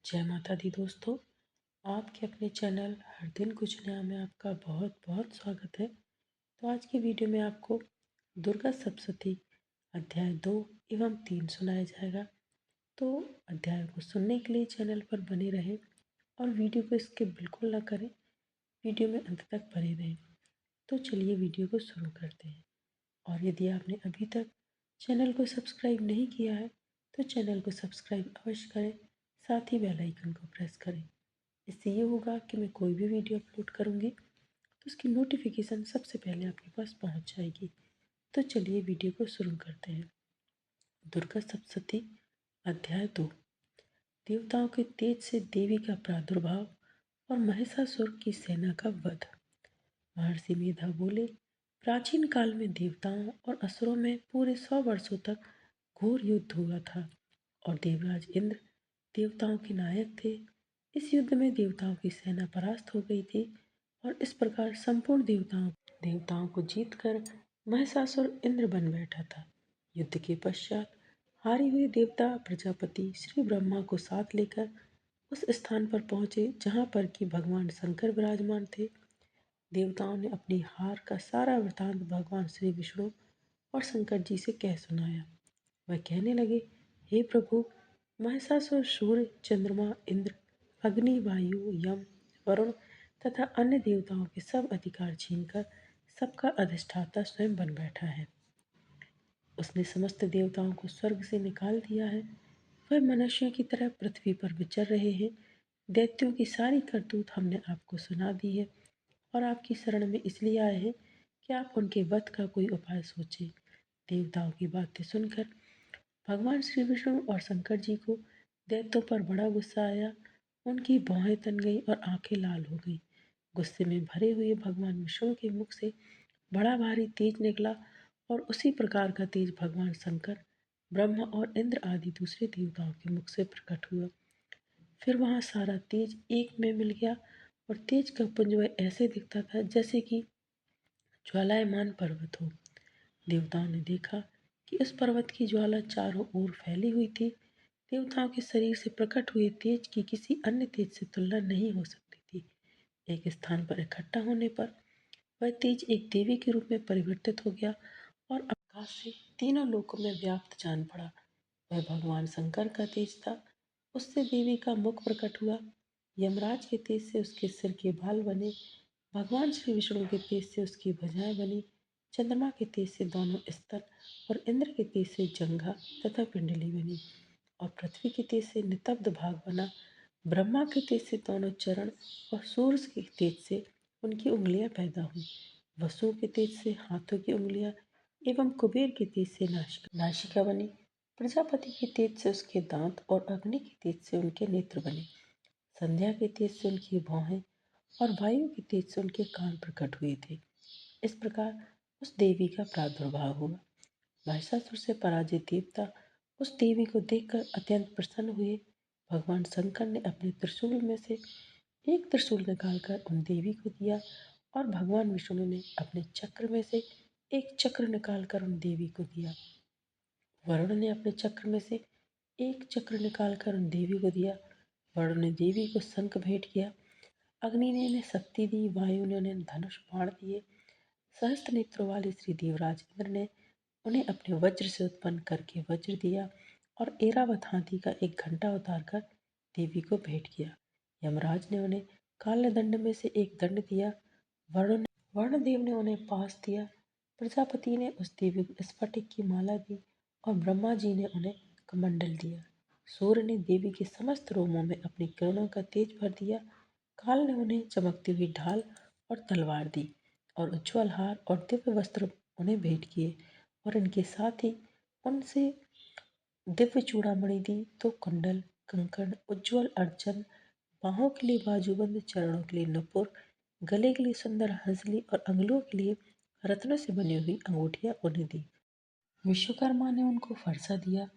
जय माता दी दोस्तों। आपके अपने चैनल हर दिन कुछ नया में आपका बहुत बहुत स्वागत है। तो आज की वीडियो में आपको दुर्गा सप्तशती अध्याय 2 एवं 3 सुनाया जाएगा। तो अध्याय को सुनने के लिए चैनल पर बने रहें और वीडियो को स्किप बिल्कुल ना करें, वीडियो में अंत तक बने रहें। तो चलिए वीडियो को शुरू करते हैं। और यदि आपने अभी तक चैनल को सब्सक्राइब नहीं किया है तो चैनल को सब्सक्राइब अवश्य करें, साथ ही बेल आइकन को प्रेस करें। इससे ये होगा कि मैं कोई भी वीडियो अपलोड करूँगी तो उसकी नोटिफिकेशन सबसे पहले आपके पास पहुँच जाएगी। तो चलिए वीडियो को शुरू करते हैं। दुर्गा सप्तशती अध्याय 2। देवताओं के तेज से देवी का प्रादुर्भाव और महिषासुर की सेना का वध। महर्षि मेधा बोले, प्राचीन काल में देवताओं और असुरों में पूरे 100 वर्षों तक घोर युद्ध हुआ था और देवराज इंद्र देवताओं के नायक थे। इस युद्ध में देवताओं की सेना परास्त हो गई थी और इस प्रकार संपूर्ण देवताओं को जीतकर महिषासुर इंद्र बन बैठा था। युद्ध के पश्चात हारे हुए देवता प्रजापति श्री ब्रह्मा को साथ लेकर उस स्थान पर पहुंचे जहां पर कि भगवान शंकर विराजमान थे। देवताओं ने अपनी हार का सारा वृतांत भगवान श्री विष्णु और शंकर जी से कह सुनाया। वह कहने लगे, हे प्रभु, महिषासुर सूर्य, चंद्रमा, इंद्र, अग्नि, वायु, यम, वरुण तथा अन्य देवताओं के सब अधिकार छीनकर सबका अधिष्ठाता स्वयं बन बैठा है। उसने समस्त देवताओं को स्वर्ग से निकाल दिया है। वह मनुष्यों की तरह पृथ्वी पर विचर रहे हैं। दैत्यों की सारी करतूत हमने आपको सुना दी है और आपकी शरण में इसलिए आए हैं कि आप उनके वध का कोई उपाय सोचें। देवताओं की बातें सुनकर भगवान श्री विष्णु और शंकर जी को दैत्यों पर बड़ा गुस्सा आया। उनकी भौहें तन गई और आंखें लाल हो गई। गुस्से में भरे हुए भगवान विष्णु के मुख से बड़ा भारी तेज निकला और उसी प्रकार का तेज भगवान शंकर, ब्रह्मा और इंद्र आदि दूसरे देवताओं के मुख से प्रकट हुआ। फिर वहाँ सारा तेज एक में मिल गया और तेज का पुंज वह ऐसे दिखता था जैसे कि ज्वालायमान पर्वत हो। देवताओं ने देखा कि उस पर्वत की ज्वाला चारों ओर फैली हुई थी। देवताओं के शरीर से प्रकट हुए तेज की किसी अन्य तेज से तुलना नहीं हो सकती थी। एक स्थान पर इकट्ठा होने पर वह तेज एक देवी के रूप में परिवर्तित हो गया और आकाश से तीनों लोकों में व्याप्त जान पड़ा। वह भगवान शंकर का तेज था। उससे देवी का मुख प्रकट हुआ। यमराज के तेज से उसके सिर के बाल बने। भगवान श्री विष्णु के तेज से उसकी भुजाएं बनी। चंद्रमा के तेज से दोनों स्तन और इंद्र के तेज से जंघा तथा पिंडली बनी और पृथ्वी के तेज से नितब्ध भाग बना। ब्रह्मा के तेज से दोनों चरण और सूर्य के तेज से उनकी उंगलियां पैदा हुई। वसु के तेज से हाथों की उंगलियां एवं कुबेर के तेज से नासिका बनी। प्रजापति के तेज से उसके दांत और अग्नि के तेज से उनके नेत्र बने। संध्या के तेज से उनकी भौहें और वायु के तेज से उनके कान प्रकट हुए थे। इस प्रकार उस देवी का प्रादुर्भाव हुआ। महिषासुर से पराजित देवता उस देवी को देखकर अत्यंत प्रसन्न हुए। भगवान शंकर ने अपने त्रिशूल में से एक त्रिशूल निकालकर उन देवी को दिया और भगवान विष्णु ने अपने चक्र में से एक चक्र निकालकर उन देवी को दिया। वरुण ने अपने चक्र में से एक चक्र निकालकर उन देवी को दिया। वरुण ने देवी को शंख भेंट किया। अग्नि ने उन्हें शक्ति दी। वायु ने उन्हें धनुष बाण दिए। सहस्त्र नेत्रों वाले श्री देवराज इंद्र ने उन्हें अपने वज्र से उत्पन्न करके वज्र दिया और एरावत हाथी का एक घंटा उतारकर देवी को भेंट किया। यमराज ने उन्हें काले दंड में से एक दंड दिया। वरुणदेव ने उन्हें पास दिया। प्रजापति ने उस देवी को स्फटिक की माला दी और ब्रह्मा जी ने उन्हें कमंडल दिया। सूर्य ने देवी के समस्त रोमों में अपनी किरणों का तेज भर दिया। काल ने उन्हें चमकती हुई ढाल और तलवार दी और उज्ज्वल हार और दिव्य वस्त्र उन्हें भेंट किए और इनके साथ ही उनसे दिव्य चूड़ामणि दी। तो कुंडल, कंकण, उज्ज्वल अर्चन, बाहों के लिए बाजूबंद, चरणों के लिए नुपुर, गले के लिए सुंदर हंसली और अंगुलियों के लिए रत्नों से बनी हुई अंगूठियां उन्हें दी। विश्वकर्मा ने उनको फरसा दिया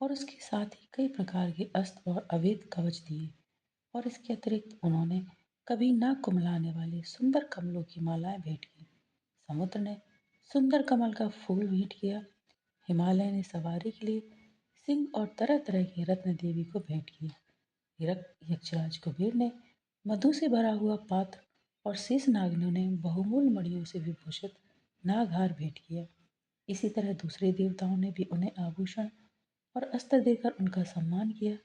और उसके साथ ही कई प्रकार के अस्त्र और अभेद कवच दिए और इसके अतिरिक्त उन्होंने कभी न कुमलाने वाले सुंदर कमलों की मालाएं भेंट की। समुद्र ने सुंदर कमल का फूल भेंट किया। हिमालय ने सवारी के लिए सिंह और तरह तरह के रत्न देवी को भेंट किया। यक्षराज कुबेर ने मधु से भरा हुआ पात्र और शेष नागिनों ने बहुमूल्य मणियों से विभूषित नागहार भेंट किया। इसी तरह दूसरे देवताओं ने भी उन्हें आभूषण और अस्त्र देकर उनका सम्मान किया।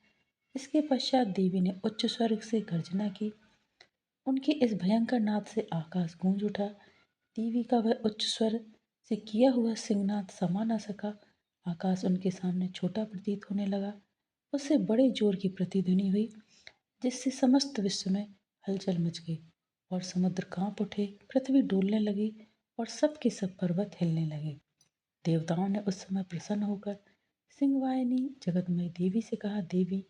इसके पश्चात देवी ने उच्च स्वर्ग से गर्जना की। उनके इस भयंकर नाद से आकाश गूंज उठा। देवी का वह उच्च स्वर से किया हुआ सिंहनाद समा न सका। आकाश उनके सामने छोटा प्रतीत होने लगा। उससे बड़े जोर की प्रतिध्वनि हुई, जिससे समस्त विश्व में हलचल मच गई और समुद्र कांप उठे, पृथ्वी डोलने लगी और सब के सब पर्वत हिलने लगे। देवताओं ने उस समय प्रसन्न होकर सिंहवाहिनी जगतमयी देवी से कहा, देवी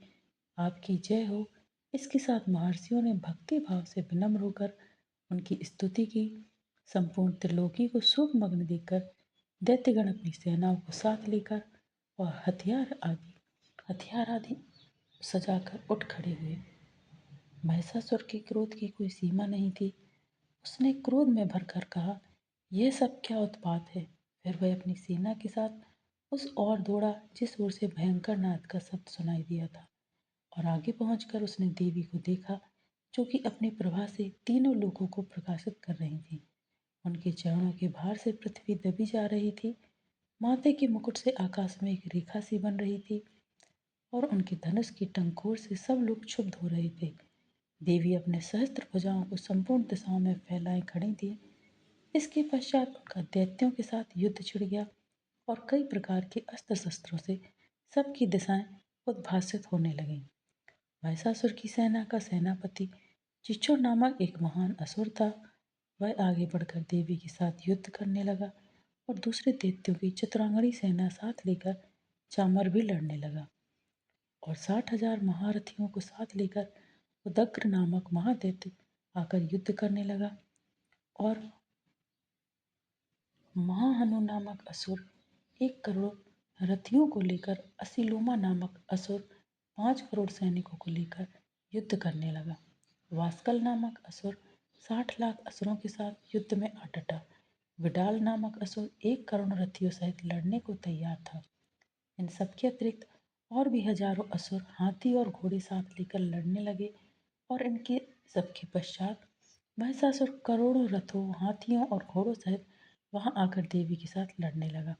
आपकी जय हो। इसके साथ महर्षियों ने भक्ति भाव से विनम्र होकर उनकी स्तुति की। संपूर्ण त्रिलोकी को शोकमग्न देखकर दैत्यगण अपनी सेनाओं को साथ लेकर और हथियार आदि सजाकर उठ खड़े हुए। महिषासुर के क्रोध की कोई सीमा नहीं थी। उसने क्रोध में भरकर कहा, यह सब क्या उत्पात है। फिर वह अपनी सेना के साथ उस ओर दौड़ा जिस ओर से भयंकर नाद का शब्द सुनाई दिया था, और आगे पहुंचकर उसने देवी को देखा, जो कि अपनी प्रभा से तीनों लोगों को प्रकाशित कर रही थी। उनके चरणों के भार से पृथ्वी दबी जा रही थी। माथे के मुकुट से आकाश में एक रेखा सी बन रही थी और उनके धनुष की टंकोर से सब लोग क्षुब्ध हो रहे थे। देवी अपने सहस्त्र भुजाओं को संपूर्ण दिशाओं में फैलाए खड़ी थी। इसके पश्चात उनका दैत्यों के साथ युद्ध छिड़ गया और कई प्रकार के अस्त्र शस्त्रों से सबकी दिशाएं उद्भासित होने लगीं। महिषासुर की सेना का सेनापति चिचोर नामक एक महान असुर था। वह आगे बढ़कर देवी के साथ युद्ध करने लगा और दूसरे दैत्यों की चतुरांगणी सेना साथ लेकर चामर भी लड़ने लगा और 60,000 महारथियों को साथ लेकर उदग्र नामक महादैत्य आकर युद्ध करने लगा और महाहनु नामक असुर 1 करोड़ रथियों को लेकर असीलोमा नामक असुर 5 करोड़ सैनिकों को लेकर युद्ध करने लगा। वास्कल नामक असुर 60 लाख असुरों के साथ युद्ध में आ डटा। विडाल नामक असुर 1 करोड़ रथियों सहित लड़ने को तैयार था। इन सबके अतिरिक्त और भी हजारों असुर हाथी और घोड़े साथ लेकर लड़ने लगे और इनके सबके पश्चात महिषासुर करोड़ों रथों, हाथियों और घोड़ों सहित वहां आकर देवी के साथ लड़ने लगा।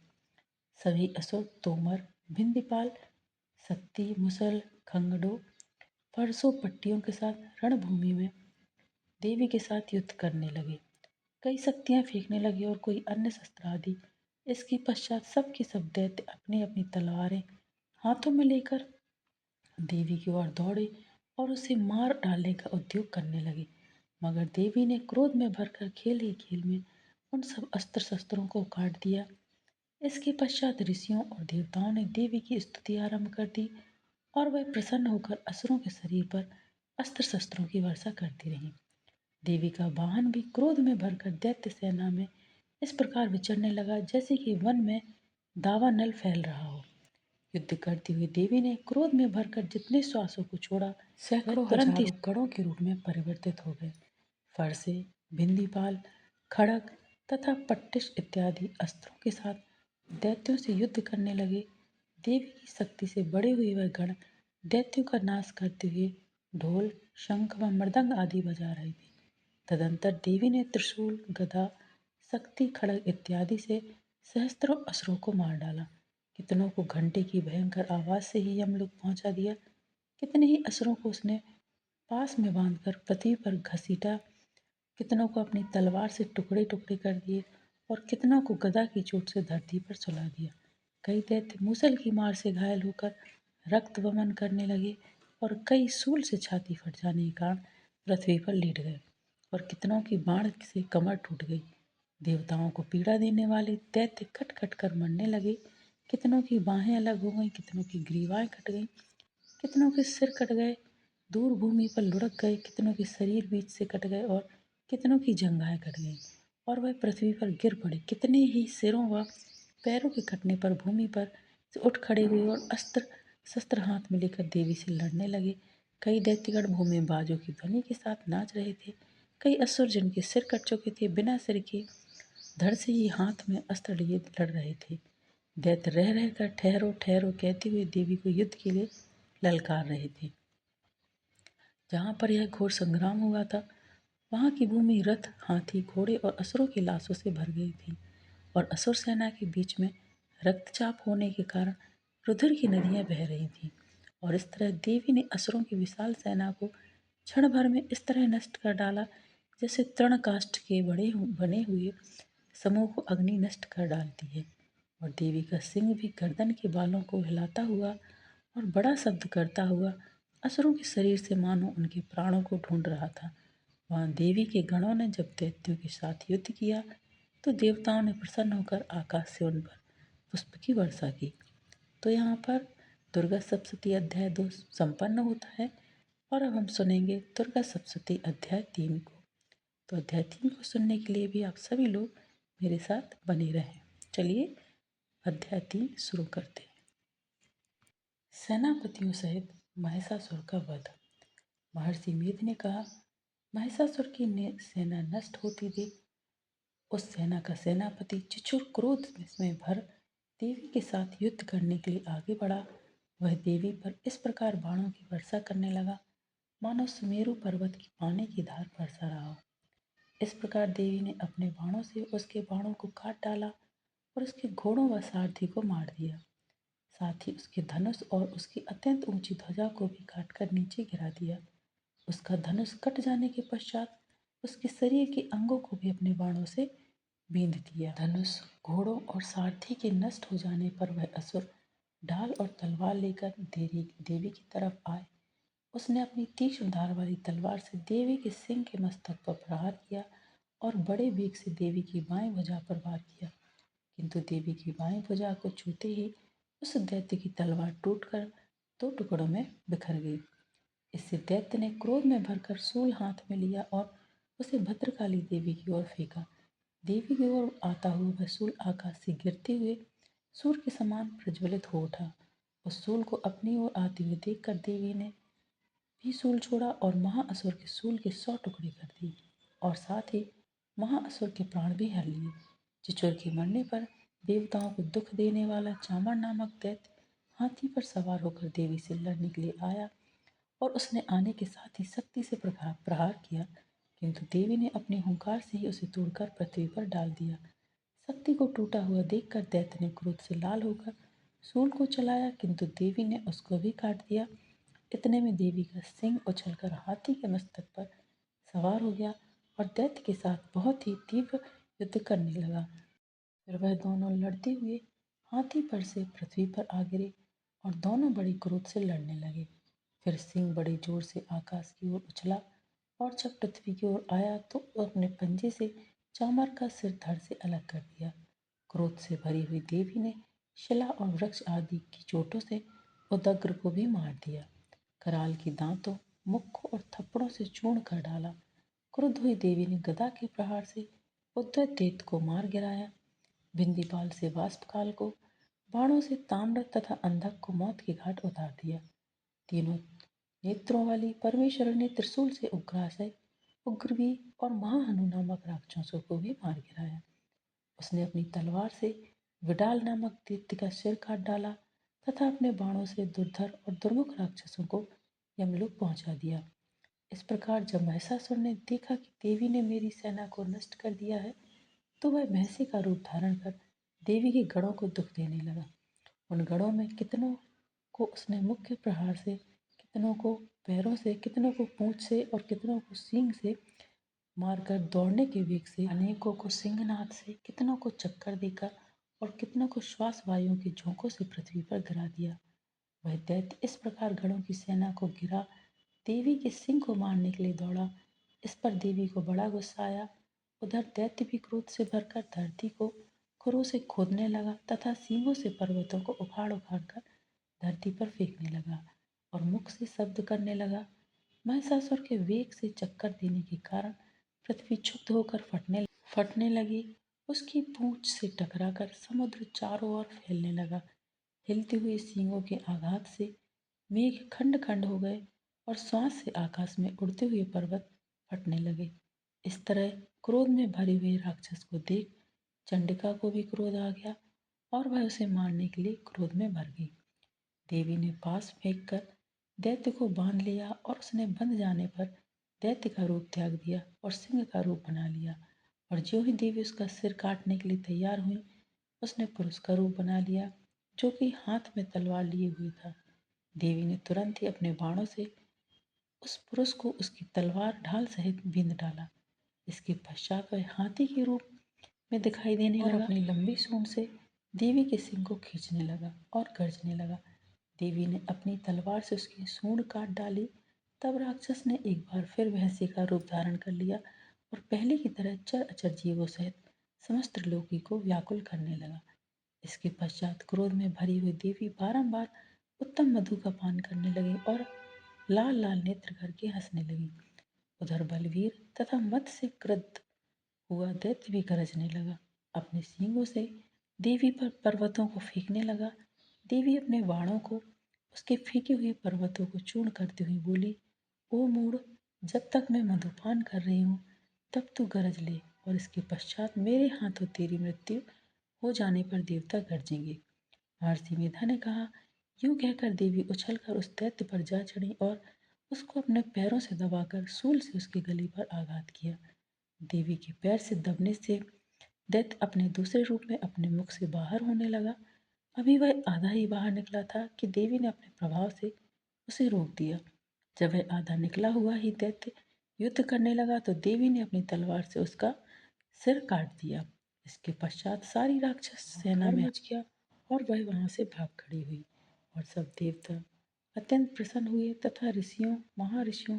सभी असुर तोमर, भिंदीपाल, शक्ति, मुसल, खंगड़ों, फरसों, पट्टियों के साथ रणभूमि में देवी के साथ युद्ध करने लगे। कई शक्तियां फेंकने लगे और कोई अन्य शस्त्र आदि। इसके पश्चात सब के सब दैत्य अपनी अपनी तलवारें हाथों में लेकर देवी की ओर दौड़े और उसे मार डालने का उद्योग करने लगे। मगर देवी ने क्रोध में भरकर खेल ही खेल में उन सब अस्त्र शस्त्रों को काट दिया। इसके पश्चात ऋषियों और देवताओं ने देवी की स्तुति आरंभ कर दी और वह प्रसन्न होकर असुरों के शरीर पर अस्त्र शस्त्रों की वर्षा करती रही। देवी का वाहन भी क्रोध में भरकर दैत्य सेना में इस प्रकार विचरने लगा, जैसे कि वन में दावानल फैल रहा हो। युद्ध करती हुई देवी ने क्रोध में भरकर जितने श्वासों को छोड़ा, सैकड़ों तुरंत ही गणों के रूप में परिवर्तित हो गए। फरसे, भिंदीपाल, खड़ग तथा पट्टिश इत्यादि अस्त्रों के साथ दैत्यों से युद्ध करने लगे। देवी की शक्ति से बड़े हुए वह गण दैत्यों का नाश करते हुए ढोल, शंख व मृदंग आदि बजा रहे थे। तदंतर देवी ने त्रिशूल, गदा, शक्ति, खड़ग इत्यादि से सहस्त्रों असुरों को मार डाला। कितनों को घंटे की भयंकर आवाज से ही यमलोक पहुंचा दिया। कितने ही असुरों को उसने पास में बांधकर पृथ्वी पर घसीटा। कितनों को अपनी तलवार से टुकड़े टुकड़े कर दिए और कितनों को गदा की चोट से धरती पर सुला दिया। कई दैत्य मूसल की मार से घायल होकर रक्त वमन करने लगे और कई सूल से छाती फट जाने के कारण पृथ्वी पर लेट गए और कितनों की बाण से कमर टूट गई। देवताओं को पीड़ा देने वाले दैत्य कट कट कर मरने लगे। कितनों की बाहें अलग हो गईं, कितनों की ग्रीवाएं कट गईं, कितनों के सिर कट गए, दूर भूमि पर लुढ़क गए, कितनों के शरीर बीच से कट गए और कितनों की जंघाएं कट गईं और वह पृथ्वी पर गिर पड़े। कितने ही सिरों व पैरों के कटने पर भूमि पर से उठ खड़े हुए और अस्त्र शस्त्र हाथ में लेकर देवी से लड़ने लगे। कई दैत्यगण भूमि में बाजों की ध्वनि के साथ नाच रहे थे। कई असुर जिनके सिर कट चुके थे, बिना सिर के धड़ से ही हाथ में अस्त्र लिए लड़ रहे थे। दैत्य रह रहकर ठहरो ठहरो कहते हुए देवी को युद्ध के लिए ललकार रहे थे। जहाँ पर यह घोर संग्राम हुआ था, वहाँ की भूमि रथ, हाथी, घोड़े और असुरों की लाशों से भर गई थी और असुर सेना के बीच में रक्तचाप होने के कारण रुधिर की नदियां बह रही थीं। और इस तरह देवी ने असुरों की विशाल सेना को क्षण भर में इस तरह नष्ट कर डाला जैसे तृणकाष्ठ के बने हुए समूह को अग्नि नष्ट कर डालती है। और देवी का सिंह भी गर्दन के बालों को हिलाता हुआ और बड़ा शब्द करता हुआ असुरों के शरीर से मानो उनके प्राणों को ढूंढ रहा था। वहाँ देवी के गणों ने जब दैत्यों के साथ युद्ध किया तो देवताओं ने प्रसन्न होकर आकाश से उन पर पुष्प की वर्षा की। तो यहाँ पर दुर्गा सप्तशती अध्याय 2 संपन्न होता है और अब हम सुनेंगे दुर्गा सप्तशती अध्याय 3 को। तो अध्याय 3 को सुनने के लिए भी आप सभी लोग मेरे साथ बने रहें। चलिए अध्याय 3 शुरू करते हैं। सेनापतियों सहित महिषासुर का वध। महर्षि मेध ने कहा, महिषासुर की सेना नष्ट होती देख उस सेना का सेनापति चिचुर क्रोध में भर देवी के साथ युद्ध करने के लिए आगे बढ़ा। वह देवी पर इस प्रकार बाणों की वर्षा करने लगा मानो सुमेरु पर्वत की पानी की धार बरसा रहा हो। इस प्रकार देवी ने अपने बाणों से उसके बाणों को काट डाला और उसके घोड़ों व सारथी को मार दिया। साथ ही उसके धनुष और उसकी अत्यंत ऊंची ध्वजा को भी काटकर नीचे गिरा दिया। उसका धनुष कट जाने के पश्चात उसके शरीर के अंगों को भी अपने बाणों से बींध दिया। धनुष, घोड़ों और सारथी के नष्ट हो जाने पर वह असुर ढाल और तलवार लेकर देवी की तरफ आए। उसने अपनी तीक्ष्ण धार वाली तलवार से देवी के सिंह के मस्तक पर प्रहार किया और बड़े वेग से देवी की बाएं भुजा पर वार किया, किंतु देवी की बाएं भुजा को छूते ही उस दैत्य की तलवार टूटकर 2 टुकड़ों में बिखर गई। इससे दैत्य ने क्रोध में भरकर शूल हाथ में लिया और उसे भद्रकाली देवी की ओर फेंका। देवी की ओर आता हुआ वह शूल आकाश से गिरते हुए सूर्य के समान प्रज्वलित हो उठा। उस शूल को अपनी ओर आते हुए देखकर देवी ने भी शूल छोड़ा और महाअसुर के शूल के 100 टुकड़े कर दिए और साथ ही महाअसुर के प्राण भी हर लिए। चिचोर के मरने पर देवताओं को दुख देने वाला चामर नामक दैत्य हाथी पर सवार होकर देवी से लड़ने के लिए आया और उसने आने के साथ ही शक्ति से प्रहार किया, किंतु देवी ने अपने हुंकार से ही उसे तोड़कर पृथ्वी पर डाल दिया। शक्ति को टूटा हुआ देखकर दैत्य ने क्रोध से लाल होकर शूल को चलाया, किंतु देवी ने उसको भी काट दिया। इतने में देवी का सिंह उछलकर हाथी के मस्तक पर सवार हो गया और दैत्य के साथ बहुत ही तीव्र युद्ध करने लगा। फिर वह दोनों लड़ते हुए हाथी पर से पृथ्वी पर आ गिरे और दोनों बड़े क्रोध से लड़ने लगे। फिर सिंह बड़े जोर से आकाश की ओर उछला और जब पृथ्वी की ओर आया तो वो अपने पंजे से चामर का सिर धड़ से अलग कर दिया। क्रोध से भरी हुई देवी ने शिला और वृक्ष आदि की चोटों से उदग्र को भी मार दिया। कराल की दांतों, मुख को और थप्पड़ों से चूर्ण कर डाला। क्रुद्ध हुई देवी ने गदा के प्रहार से उद्धत दैत्य को मार गिराया। बिंदीपाल से वाष्पकाल को बाणों से ताम्र तथा अंधक को मौत के घाट उतार दिया। तीनों नेत्रों वाली परमेश्वर ने त्रिशूल से उग्रासय, उग्रवी और महाहनु नामक राक्षसों को भी मार गिराया। उसने अपनी तलवार से विडाल नामक दैत्य का सिर काट डाला तथा अपने बाणों से दुर्धर और दुर्मुख राक्षसों को यमलोक पहुंचा दिया। इस प्रकार जब महिषासुर ने देखा कि देवी ने मेरी सेना को नष्ट कर दिया है, तो वह भैंसे का रूप धारण कर देवी के गढ़ों को दुख देने लगा। उन गढ़ों में कितनों को उसने मुख्य प्रहार से, कितनों को पैरों से, कितनों को पूंछ से और कितनों को सींग से मारकर दौड़ने के वेग से, अनेकों को सिंहनाद से, कितनों को चक्कर देकर और कितनों को श्वास वायुओं के झोंकों से पृथ्वी पर गिरा दिया। वह दैत्य इस प्रकार गढ़ों की सेना को गिरा देवी के सिंह को मारने के लिए दौड़ा। इस पर देवी को बड़ा गुस्सा आया। उधर दैत्य भी क्रोध से भरकर धरती को खुरों से खोदने लगा तथा सींगों से पर्वतों को उखाड़ उखाड़ कर धरती पर फेंकने लगा और मुख से शब्द करने लगा। महिषासुर के वेग से चक्कर देने के कारण पृथ्वी क्षुब्ध होकर फटने लगी। उसकी पूंछ से टकराकर समुद्र चारों ओर फैलने लगा। हिलते हुए सींगों के आघात से मेघ खंड खंड हो गए और श्वास से आकाश में उड़ते हुए पर्वत फटने लगे। इस तरह क्रोध में भरे हुए राक्षस को देख चंडिका को भी क्रोध आ गया और वह उसे मारने के लिए क्रोध में भर गई। देवी ने पास फेंक कर दैत्य को बांध लिया और उसने बंध जाने पर दैत्य का रूप त्याग दिया और सिंह का रूप बना लिया। और जो ही देवी उसका सिर काटने के लिए तैयार हुई, उसने पुरुष का रूप बना लिया जो कि हाथ में तलवार लिए हुए था। देवी ने तुरंत ही अपने बाणों से उस पुरुष को उसकी तलवार ढाल सहित बींध डाला। इसके पश्चात वह हाथी के रूप में दिखाई देने लगा और अपनी लंबी सूंड से देवी के सिंह को खींचने लगा और गरजने लगा। देवी ने अपनी तलवार से उसकी सूंड काट डाली। तब राक्षस ने एक बार फिर भैंसी का रूप धारण कर लिया और पहले की तरह चर अचर जीवों सहित समस्त लोकी को व्याकुल करने लगा। इसके पश्चात क्रोध में भरी हुई देवी बारंबार उत्तम मधु का पान करने लगी और लाल लाल नेत्र करके हंसने लगी। उधर बलवीर तथा मत से क्रुद्ध हुआ दैत्य भी गरजने लगा। अपने सींगों से देवी पर पर्वतों को फेंकने लगा। देवी अपने बाणों को उसके फेंके हुए पर्वतों को चूर्ण करती हुई बोली, ओ मूढ़, जब तक मैं मधुपान कर रही हूँ तब तू गरज ले, और इसके पश्चात मेरे हाथों तेरी मृत्यु हो जाने पर देवता गरजेंगे। महर्षि मेधा ने कहा। यूं कहकर देवी उछलकर उस दैत्य पर जा चढ़ी और उसको अपने पैरों से दबाकर सूल से उसके गले पर आघात किया। देवी के पैर से दबने से दैत्य अपने दूसरे रूप में अपने मुख से बाहर होने लगा। अभी वह आधा ही बाहर निकला था कि देवी ने अपने प्रभाव से उसे रोक दिया। जब वह आधा निकला हुआ ही दैत्य युद्ध करने लगा तो देवी ने अपनी तलवार से उसका सिर काट दिया। इसके पश्चात सारी राक्षस सेना में मच गया और वह वहां से भाग खड़ी हुई। और सब देवता अत्यंत प्रसन्न हुए तथा ऋषियों महर्षियों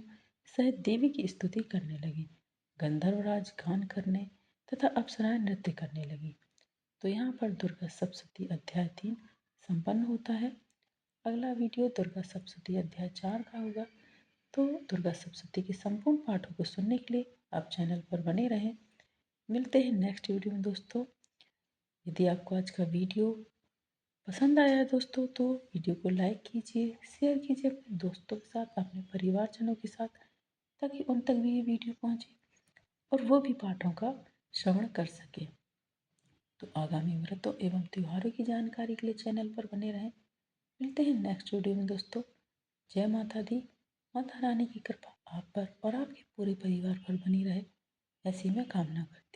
सहित देवी की स्तुति करने लगे। गंधर्वराज गान करने तथा अप्सराएं नृत्य करने लगी। तो यहाँ पर दुर्गा सप्तशती अध्याय 3 संपन्न होता है। अगला वीडियो दुर्गा सप्तशती अध्याय 4 का होगा। तो दुर्गा सप्तशती के संपूर्ण पाठों को सुनने के लिए आप चैनल पर बने रहें। मिलते हैं नेक्स्ट वीडियो में दोस्तों। यदि आपको आज का वीडियो पसंद आया है दोस्तों तो वीडियो को लाइक कीजिए, शेयर कीजिए अपने दोस्तों के साथ, अपने परिवारजनों के साथ, ताकि उन तक भी ये वीडियो पहुंचे और वो भी पाठों का श्रवण कर सके। तो आगामी व्रतों एवं त्योहारों की जानकारी के लिए चैनल पर बने रहें। मिलते हैं नेक्स्ट वीडियो में दोस्तों। जय माता दी। माता रानी की कृपा आप पर और आपके पूरे परिवार पर बनी रहे, ऐसी मैं कामना करती हूँ।